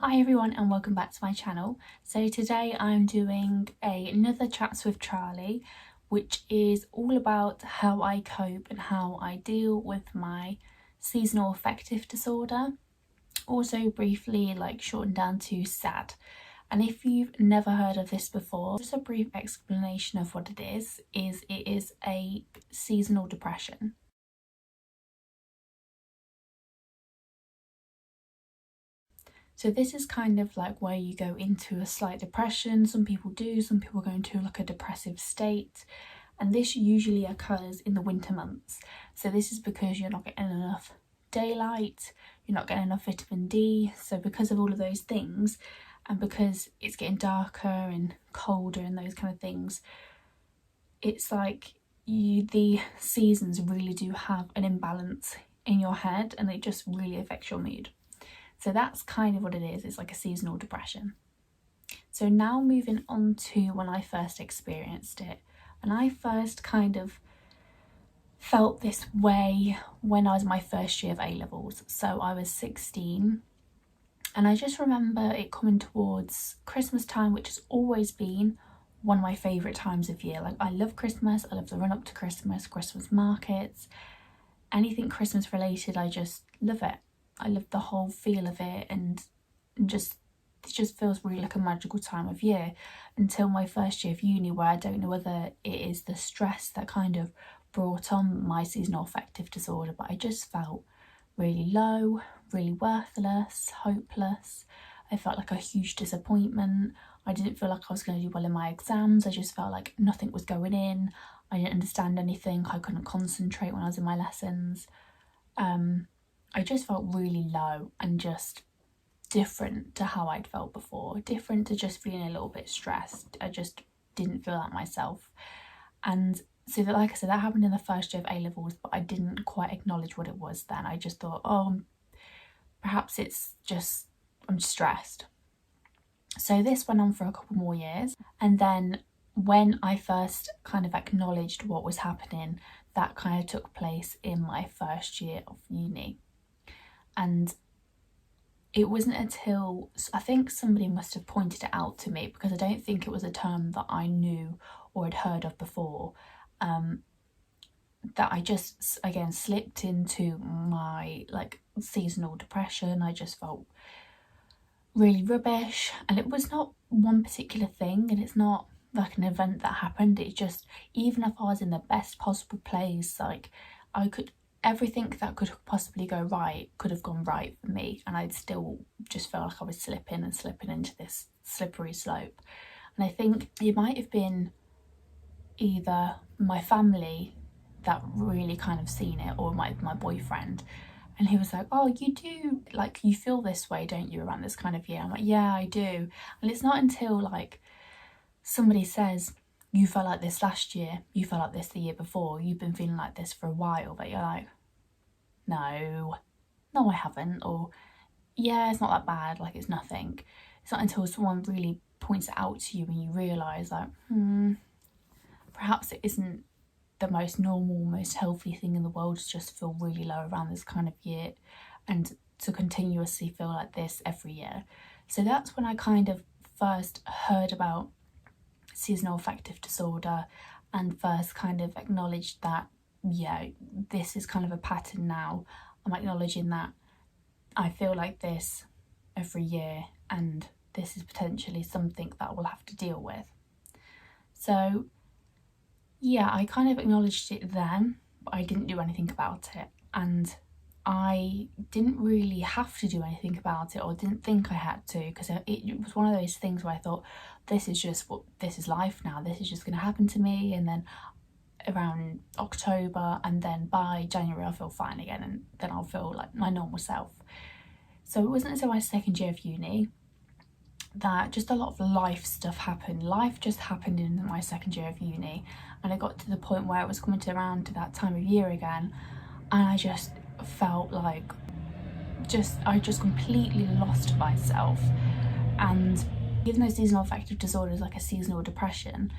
Hi everyone and welcome back to my channel. So today I'm doing another Chats with Charlie, which is all about how I cope and how I deal with my seasonal affective disorder, also briefly shortened down to S.A.D. And if you've never heard of this before, just a brief explanation of what it is it is a seasonal depression. So this is kind of like where you go into a slight depression. Some people do, some people go into like a depressive state. And this usually occurs in the winter months. So this is because you're not getting enough daylight, you're not getting enough vitamin D. So because of all of those things, and because it's getting darker and colder and those kind of things, it's like the seasons really do have an imbalance in your head and it just really affects your mood. So that's kind of what it is. It's like a seasonal depression. So now moving on to when I first experienced it. And I first kind of felt this way when I was in my first year of A-levels. So I was 16 and I just remember it coming towards Christmas time, which has always been one of my favourite times of year. Like I love Christmas, I love the run up to Christmas, Christmas markets, anything Christmas related, I just love it. I love the whole feel of it and it just feels really like a magical time of year until my first year of uni, where I don't know whether it is the stress that kind of brought on my seasonal affective disorder, but I just felt really low, really worthless, hopeless. I felt like a huge disappointment. I didn't feel like I was going to do well in my exams. I just felt like nothing was going in. I didn't understand anything. I couldn't concentrate when I was in my lessons. I just felt really low and just different to how I'd felt before, different to just feeling a little bit stressed. I just didn't feel like myself. And so that, like I said, that happened in the first year of A-levels, but I didn't quite acknowledge what it was then. I just thought, oh, perhaps it's just I'm stressed. So this went on for a couple more years, and then when I first kind of acknowledged what was happening, that kind of took place in my first year of uni. And it wasn't until I think somebody must have pointed it out to me, because I don't think it was a term that I knew or had heard of before, that I just again slipped into my seasonal depression. I just felt really rubbish, and it was not one particular thing, and it's not like an event that happened. It's just, even if I was in the best possible place, like everything that could possibly go right could have gone right for me, and I'd still just felt like I was slipping into this slippery slope. And I think it might have been either my family that really kind of seen it, or my boyfriend, and he was like, oh, you do, like, you feel this way, don't you, around this kind of year? I'm like, yeah, I do. And it's not until like somebody says, you felt like this last year, you felt like this the year before, you've been feeling like this for a while, that you're like, no, I haven't, or yeah, it's not that bad, like it's nothing. It's not until someone really points it out to you and you realise like, perhaps it isn't the most normal, most healthy thing in the world to just feel really low around this kind of year and to continuously feel like this every year. So that's when I kind of first heard about seasonal affective disorder and first kind of acknowledged that, yeah, this is kind of a pattern now. I'm acknowledging that I feel like this every year and this is potentially something that we'll have to deal with. So yeah, I kind of acknowledged it then, but I didn't do anything about it. And I didn't really have to do anything about it, or didn't think I had to, because it was one of those things where I thought, this is life now, this is just going to happen to me. And then around October, and then by January I'll feel fine again, and then I'll feel like my normal self. So it wasn't until my second year of uni that just a lot of life stuff happened. Life just happened in my second year of uni, and I got to the point where it was coming around to that time of year again, and I just felt like I just completely lost myself. And even though seasonal affective disorder is like a seasonal depression,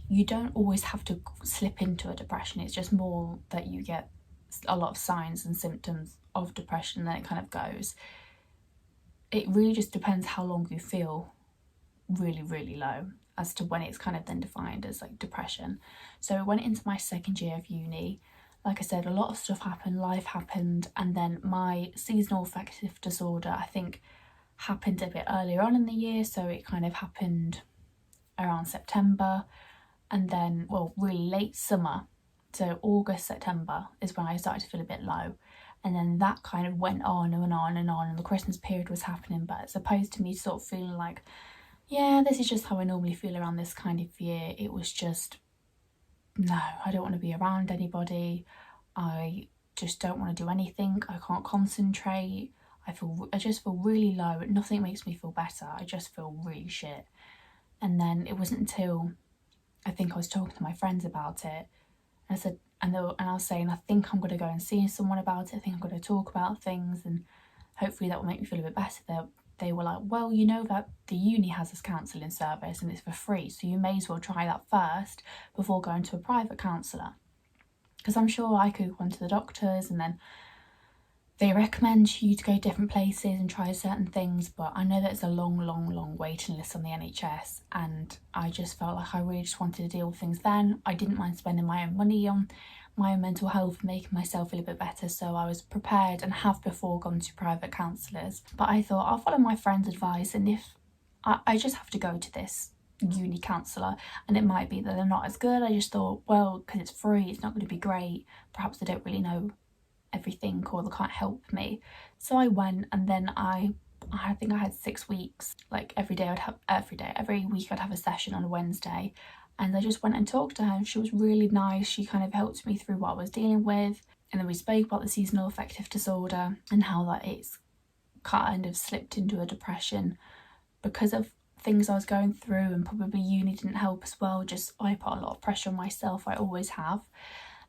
you don't always have to slip into a depression. It's just more that you get a lot of signs and symptoms of depression, and then it kind of goes. it really just depends how long you feel really, really low as to when it's kind of then defined as like depression. So I went into my second year of uni. Like I said, a lot of stuff happened, life happened, and then my seasonal affective disorder, I think, happened a bit earlier on in the year. So it kind of happened around September, and then, well, really late summer. So August, September is when I started to feel a bit low. And then that kind of went on and on and on, and the Christmas period was happening. But as opposed to me sort of feeling like, yeah, this is just how I normally feel around this kind of year, it was just, no, I don't want to be around anybody. I just don't want to do anything. I can't concentrate. I just feel really low. Nothing makes me feel better. I just feel really shit. And then it wasn't until I think I was talking to my friends about it, and I said, and I was saying, I think I'm going to go and see someone about it. I think I'm going to talk about things, and hopefully that will make me feel a bit better. They were like, well, you know that the uni has this counselling service and it's for free, so you may as well try that first before going to a private counsellor. Because I'm sure I could go to the doctors and then they recommend you to go different places and try certain things, but I know that it's a long waiting list on the NHS, and I just felt like I really just wanted to deal with things then. I didn't mind spending my own money on my own mental health and making myself feel a bit better, so I was prepared and have before gone to private counsellors. But I thought I'll follow my friend's advice, and if I just have to go to this uni counsellor, and it might be that they're not as good. I just thought, well, because it's free, it's not going to be great. Perhaps they don't really know everything or they can't help me. So I went, and then I think I had 6 weeks. Like every week I'd have a session on a Wednesday, and I just went and talked to her, and she was really nice. She kind of helped me through what I was dealing with, and then we spoke about the seasonal affective disorder and how that it's kind of slipped into a depression because of things I was going through, and probably uni didn't help as well. Just I put a lot of pressure on myself, I always have.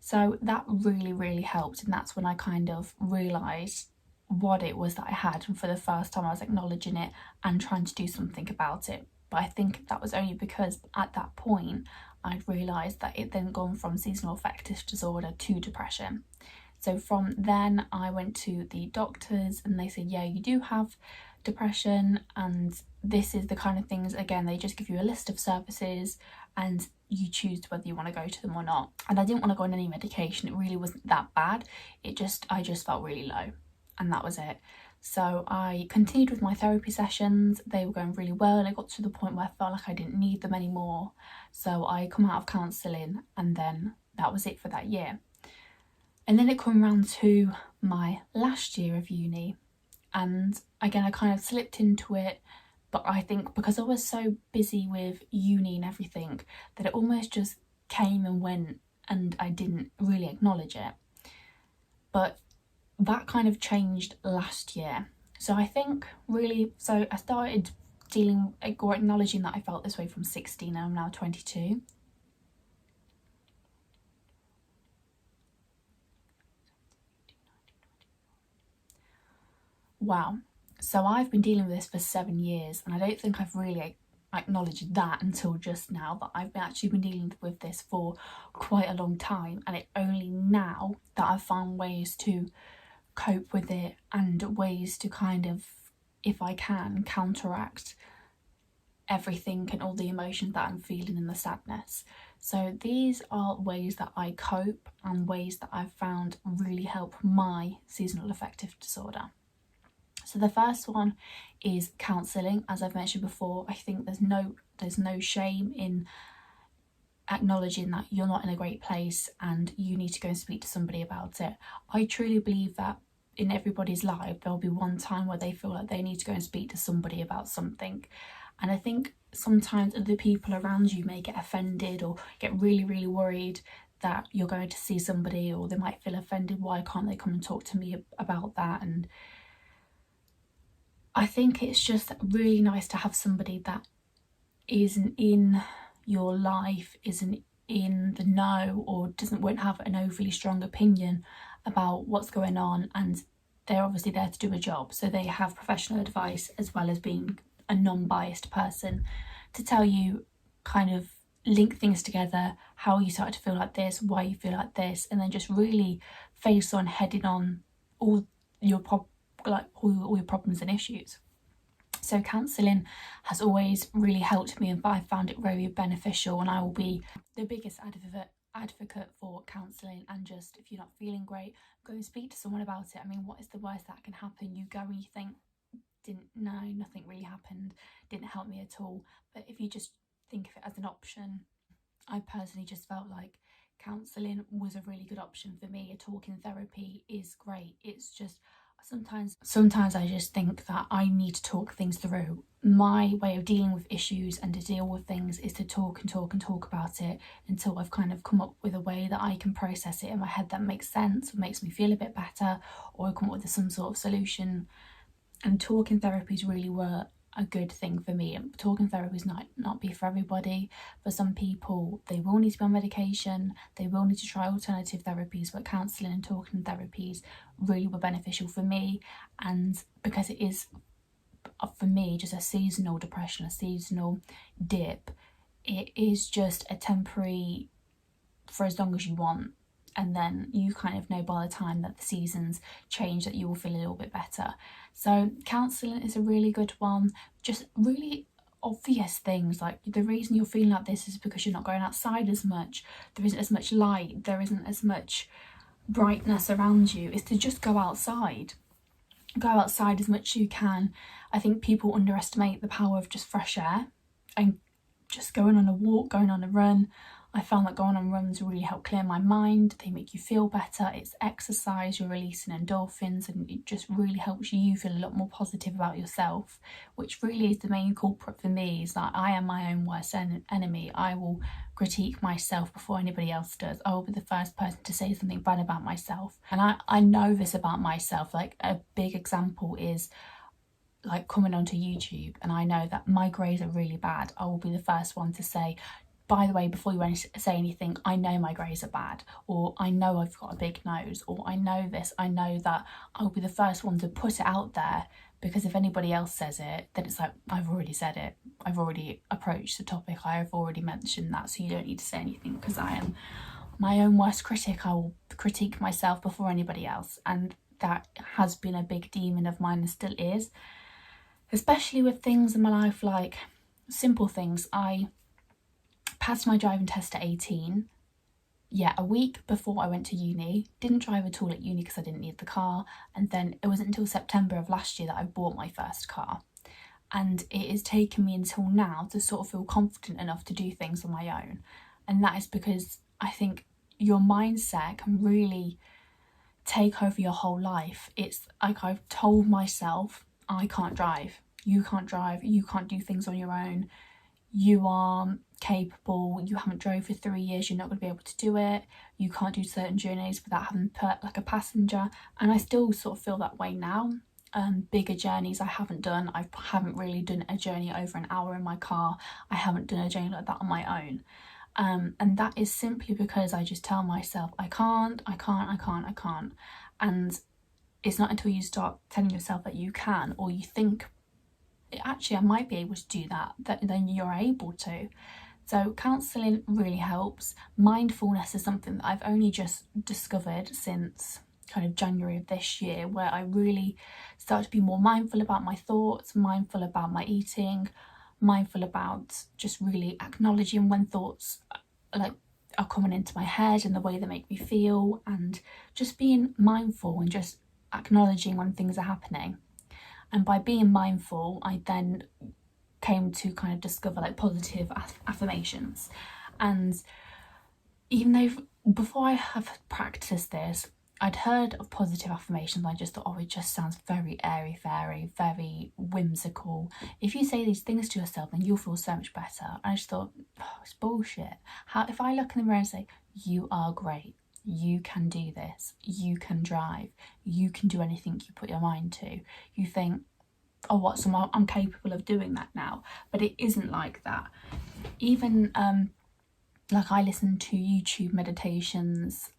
So that really helped, and that's when I kind of realised what it was that I had, and for the first time I was acknowledging it and trying to do something about it. But I think that was only because at that point I'd realised that it then gone from seasonal affective disorder to depression. So from then I went to the doctors, and they said, yeah, you do have depression, and this is the kind of things, again, they just give you a list of services and you choose whether you want to go to them or not. And I didn't want to go on any medication. It really wasn't that bad. I just felt really low, and that was it. So I continued with my therapy sessions. They were going really well, and it got to the point where I felt like I didn't need them anymore. So I come out of counselling, and then that was it for that year. And then it came around to my last year of uni, and again I kind of slipped into it. But I think because I was so busy with uni and everything that it almost just came and went, and I didn't really acknowledge it. But that kind of changed last year. So I think really, so I started dealing or acknowledging that I felt this way from 16, and I'm now 22. Wow. So I've been dealing with this for 7 years, and I don't think I've really acknowledged that until just now, that I've actually been dealing with this for quite a long time, and it's only now that I've found ways to cope with it and ways to kind of, if I can, counteract everything and all the emotions that I'm feeling and the sadness. So these are ways that I cope and ways that I've found really help my seasonal affective disorder. So the first one is counselling. As I've mentioned before, I think there's no shame in acknowledging that you're not in a great place and you need to go and speak to somebody about it. I truly believe that in everybody's life there'll be one time where they feel like they need to go and speak to somebody about something. And I think sometimes other people around you may get offended or get really worried that you're going to see somebody, or they might feel offended, why can't they come and talk to me about that? And I think it's just really nice to have somebody that isn't in your life, isn't in the know, or won't have an overly strong opinion about what's going on, and they're obviously there to do a job, so they have professional advice as well as being a non-biased person to tell you, kind of link things together, how you started to feel like this, why you feel like this, and then just really face on, heading on all your problems and issues. So counselling has always really helped me, and I found it very beneficial, and I will be the biggest advocate for counselling. And just, if you're not feeling great, go and speak to someone about it. I mean, what is the worst that can happen? You go and you think, nothing really happened, didn't help me at all. But if you just think of it as an option, I personally just felt like counselling was a really good option for me. A talking therapy is great. It's just sometimes I just think that I need to talk things through. My way of dealing with issues and to deal with things is to talk and talk and talk about it until I've kind of come up with a way that I can process it in my head that makes sense, or makes me feel a bit better, or I come up with some sort of solution. And talking therapies really were a good thing for me. And talking therapies not be for everybody. For some people, they will need to be on medication, they will need to try alternative therapies, but counselling and talking therapies really were beneficial for me. And because it is, for me, just a seasonal depression, a seasonal dip, it is just a temporary, for as long as you want, and then you kind of know by the time that the seasons change that you will feel a little bit better. So counselling is a really good one. Just really obvious things, like the reason you're feeling like this is because you're not going outside as much, there isn't as much light, there isn't as much brightness around you, is to just go outside as much as you can. I think people underestimate the power of just fresh air and just going on a walk, going on a run. I found that going on runs really help clear my mind. They make you feel better. It's exercise, you're releasing endorphins, and it just really helps you feel a lot more positive about yourself, which really is the main culprit for me, is that I am my own worst enemy. I will critique myself before anybody else does. I will be the first person to say something bad about myself. And I know this about myself. Like, a big example is like coming onto YouTube, and I know that my grades are really bad. I will be the first one to say, by the way, before you say anything, I know my grades are bad, or I know I've got a big nose, or I know this, I know that. I'll be the first one to put it out there, because if anybody else says it, then it's like, I've already said it, I've already approached the topic, I've already mentioned that, so you don't need to say anything, because I am my own worst critic. I will critique myself before anybody else, and that has been a big demon of mine and still is, especially with things in my life like simple things. I passed my driving test at 18, a week before I went to uni. Didn't drive at all at uni because I didn't need the car, and then it wasn't until September of last year that I bought my first car. And it has taken me until now to sort of feel confident enough to do things on my own. And that is because I think your mindset can really take over your whole life. It's like, I've told myself, I can't drive, you can't do things on your own, you are capable, you haven't drove for 3 years, you're not going to be able to do it, you can't do certain journeys without having put like a passenger. And I still sort of feel that way now. Bigger journeys I haven't done. I haven't really done a journey over an hour in my car. I haven't done a journey like that on my own. And that is simply because I just tell myself, I can't. And it's not until you start telling yourself that you can, or you think, actually I might be able to do that, that then you're able to. So counselling really helps. Mindfulness is something that I've only just discovered since kind of January of this year, where I really start to be more mindful about my thoughts, mindful about my eating, mindful about just really acknowledging when thoughts like are coming into my head and the way they make me feel, and just being mindful and just acknowledging when things are happening. And by being mindful, I then came to kind of discover like positive affirmations. And even though before I have practiced this, I'd heard of positive affirmations, I just thought, oh, it just sounds very airy fairy, very whimsical. If you say these things to yourself, then you'll feel so much better. And I just thought, oh, it's bullshit. If I look in the mirror and say, you are great, you can do this, you can drive, you can do anything you put your mind to, you think, oh, what, so I'm capable of doing that now. But it isn't like that. Even like, I listen to YouTube meditations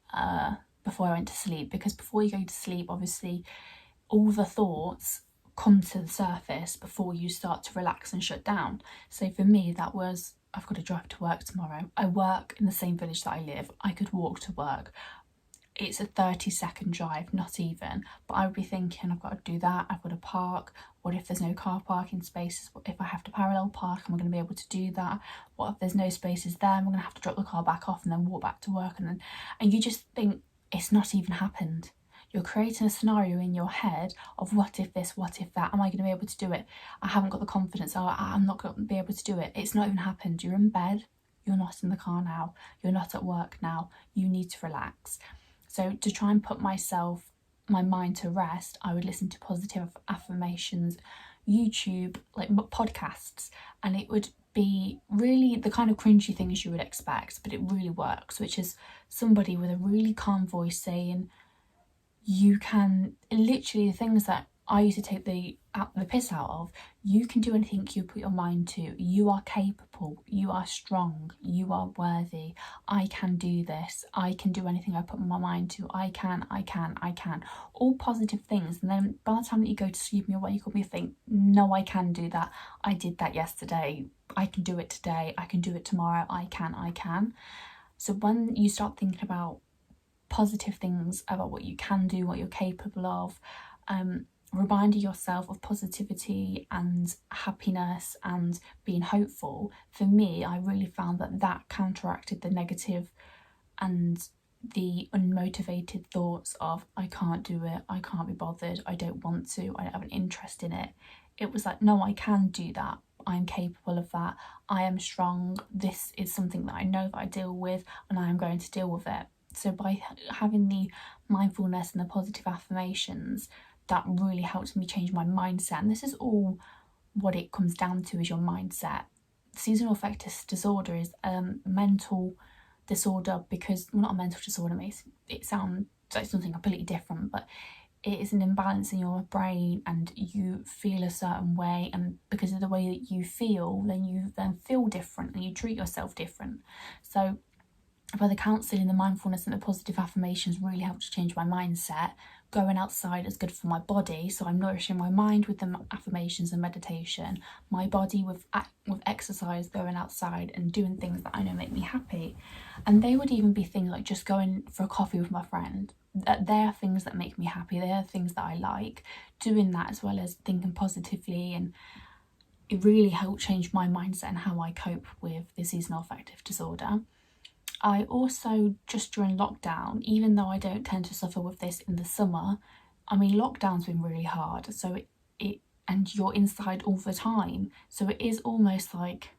before I went to sleep, because before you go to sleep, obviously all the thoughts come to the surface before you start to relax and shut down. So for me, that was, I've got to drive to work tomorrow. I work in the same village that I live. I could walk to work. it's a 30-second drive, not even, but I would be thinking, I've got to do that, I've got to park, what if there's no car parking spaces, what if I have to parallel park, am I going to be able to do that, what if there's no spaces there, I'm going to have to drop the car back off and then walk back to work, and you just think it's not even happened. You're creating a scenario in your head of what if this, what if that, am I going to be able to do it, I haven't got the confidence, I'm not going to be able to do it. It's not even happened. You're in bed, you're not in the car now, you're not at work now, you need to relax. So to try and put my mind to rest, I would listen to positive affirmations, YouTube, like podcasts, and it would be really the kind of cringy things you would expect, but it really works, which is somebody with a really calm voice saying, you can, literally the things that I used to take the piss out of, you can do anything you put your mind to, you are capable, you are strong, you are worthy, I can do this, I can do anything I put my mind to, I can, all positive things. And then by the time that you go to sleep and you're wake up, you think, no, I can do that, I did that yesterday, I can do it today, I can do it tomorrow, I can. So when you start thinking about positive things about what you can do, what you're capable of, reminding yourself of positivity and happiness and being hopeful, for me, I really found that counteracted the negative and the unmotivated thoughts of, I can't do it, I can't be bothered, I don't want to, I don't have an interest in it. It was like, no, I can do that, I'm capable of that, I am strong, this is something that I know that I deal with and I am going to deal with it. So by having the mindfulness and the positive affirmations, that really helped me change my mindset. And this is all what it comes down to, is your mindset. Seasonal affective disorder is a mental disorder, because, well, not a mental disorder, it sounds like something completely different, but it is an imbalance in your brain and you feel a certain way, and because of the way that you feel, then you feel different and you treat yourself different. So by the counselling, the mindfulness and the positive affirmations really helped to change my mindset. Going outside is good for my body, so I'm nourishing my mind with the affirmations and meditation, my body with exercise, going outside and doing things that I know make me happy. And they would even be things like just going for a coffee with my friend. They are things that make me happy, they are things that I like. Doing that, as well as thinking positively, and it really helped change my mindset and how I cope with the seasonal affective disorder. I also, just during lockdown, even though I don't tend to suffer with this in the summer, I mean, lockdown's been really hard, so it and you're inside all the time, so it is almost like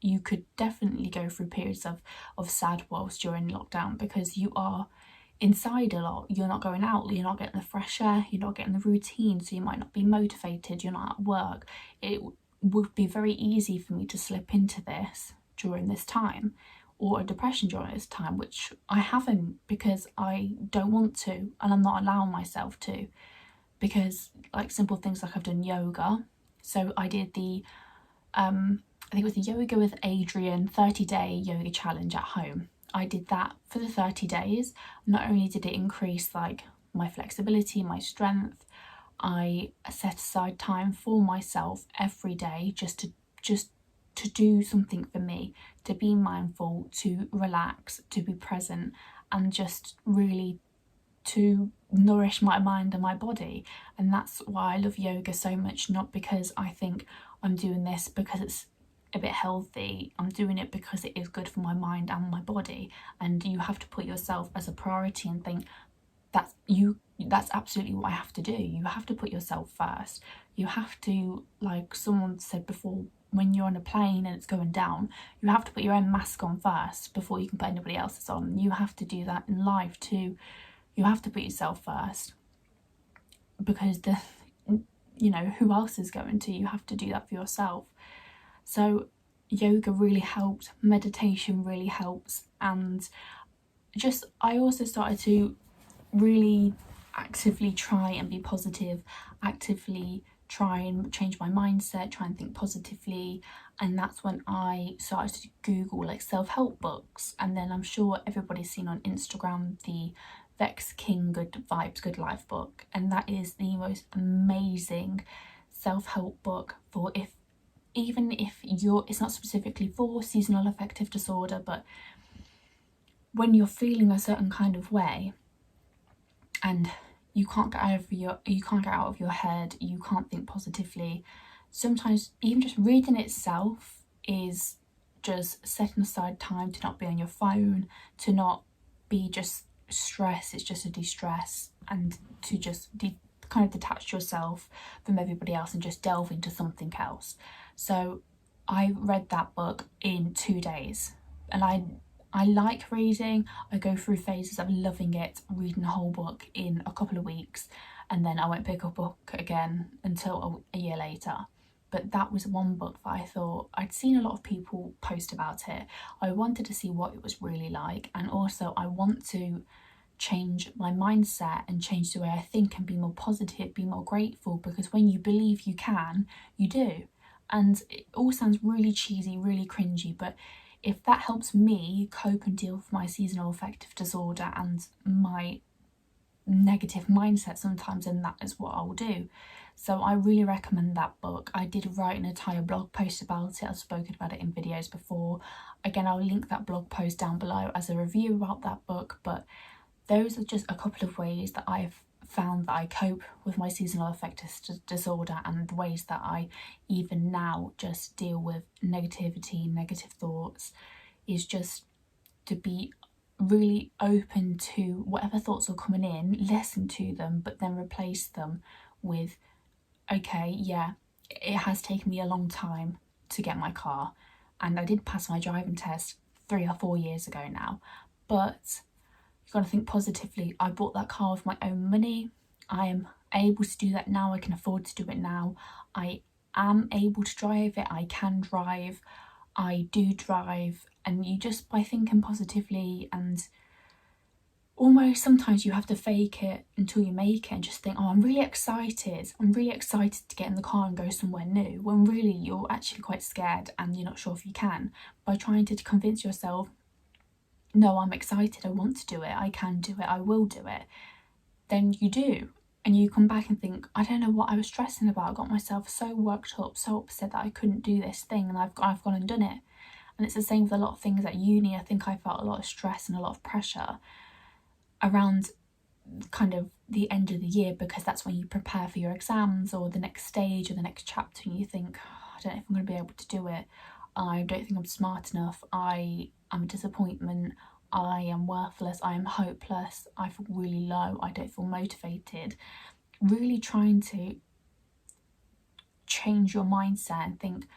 you could definitely go through periods of S.A.D whilst during lockdown, because you are inside a lot, you're not going out, you're not getting the fresh air, you're not getting the routine, so you might not be motivated, you're not at work. It would be very easy for me to slip into this during this time, or a depression during this time, which I haven't, because I don't want to, and I'm not allowing myself to, because like simple things like I've done yoga. So I did the I think it was the Yoga with Adriene 30-day yoga challenge at home. I did that for the 30 days. Not only did it increase like my flexibility, my strength, I set aside time for myself every day just to do something for me, to be mindful, to relax, to be present, and just really to nourish my mind and my body. And that's why I love yoga so much, not because I think I'm doing this because it's a bit healthy, I'm doing it because it is good for my mind and my body. And you have to put yourself as a priority and think that's absolutely what I have to do. You have to put yourself first. You have to, like someone said before, when you're on a plane and it's going down, you have to put your own mask on first before you can put anybody else's on. You have to do that in life too. You have to put yourself first, because who else is going to? You have to do that for yourself. So yoga really helped, meditation really helps, and I also started to really actively try and be positive, actively try and change my mindset, try and think positively. And that's when I started to Google like self-help books. And then I'm sure everybody's seen on Instagram the Vex King Good Vibes Good Life book, and that is the most amazing self-help book for even if it's not specifically for seasonal affective disorder, but when you're feeling a certain kind of way, and you can't get out of your head, you can't think positively. Sometimes even just reading itself is just setting aside time to not be on your phone, to not be just stress. It's just a de-stress, and to just kind of detach yourself from everybody else and just delve into something else. So I read that book in 2 days, and I like reading. I go through phases of loving it, reading the whole book in a couple of weeks, and then I won't pick up a book again until a year later. But that was one book that I thought, I'd seen a lot of people post about it. I wanted to see what it was really like, and also I want to change my mindset and change the way I think and be more positive, be more grateful, because when you believe you can, you do. And it all sounds really cheesy, really cringy, but if that helps me cope and deal with my seasonal affective disorder and my negative mindset sometimes, then that is what I'll do. So I really recommend that book. I did write an entire blog post about it. I've spoken about it in videos before. Again, I'll link that blog post down below as a review about that book, but those are just a couple of ways that I've found that I cope with my seasonal affective disorder, and the ways that I even now just deal with negativity, negative thoughts, is just to be really open to whatever thoughts are coming in, listen to them, but then replace them with, okay, yeah, it has taken me a long time to get my car, and I did pass my driving test 3 or 4 years ago now, but you've got to think positively. I bought that car with my own money. I am able to do that now. I can afford to do it now. I am able to drive it. I can drive. I do drive. And you just, by thinking positively, and almost sometimes you have to fake it until you make it and just think, oh, I'm really excited. I'm really excited to get in the car and go somewhere new, when really you're actually quite scared and you're not sure if you can. By trying to convince yourself, no, I'm excited, I want to do it, I can do it, I will do it, then you do. And you come back and think, I don't know what I was stressing about. I got myself so worked up, so upset that I couldn't do this thing, and I've gone and done it. And it's the same with a lot of things at uni. I think I felt a lot of stress and a lot of pressure around kind of the end of the year, because that's when you prepare for your exams or the next stage or the next chapter, and you think, oh, I don't know if I'm going to be able to do it. I don't think I'm smart enough. I'm a disappointment. I am worthless. I am hopeless. I feel really low. I don't feel motivated. Really trying to change your mindset and think,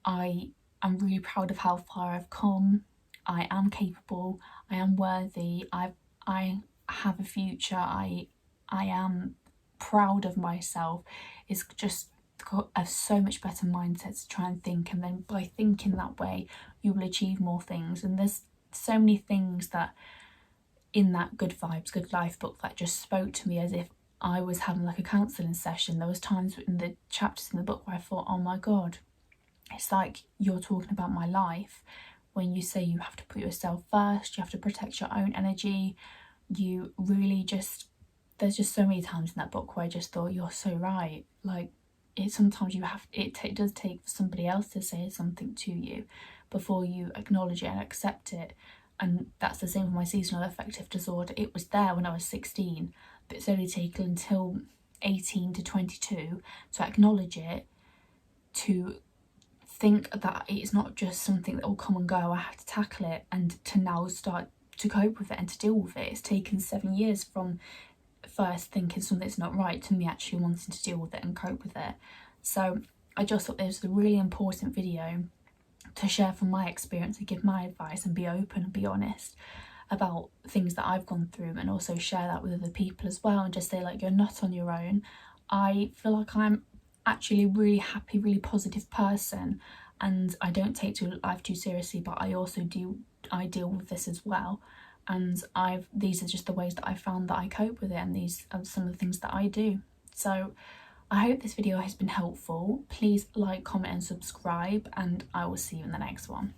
I am really proud of how far I've come. I am capable. I am worthy. I have a future. I am proud of myself. It's just got a so much better mindset to try and think, and then by thinking that way you will achieve more things. And there's so many things that in that Good Vibes Good Life book that just spoke to me as if I was having like a counselling session. There was times in the chapters in the book where I thought, oh my god, it's like you're talking about my life, when you say you have to put yourself first, you have to protect your own energy. You really just, there's just so many times in that book where I just thought, you're so right. Like, sometimes you have, it does take for somebody else to say something to you before you acknowledge it and accept it. And that's the same with my seasonal affective disorder. It was there when I was 16, but it's only taken until 18 to 22 to acknowledge it, to think that it's not just something that will come and go. I have to tackle it, and to now start to cope with it and to deal with it. It's taken 7 years from first thinking something's not right to me actually wanting to deal with it and cope with it. So I just thought this was a really important video to share from my experience and give my advice and be open and be honest about things that I've gone through, and also share that with other people as well, and just say, like, you're not on your own. I feel like I'm actually a really happy, really positive person, and I don't take life too seriously, but I also I deal with this as well. And these are just the ways that I found that I cope with it, and these are some of the things that I do. So I hope this video has been helpful. Please like, comment and subscribe, and I will see you in the next one.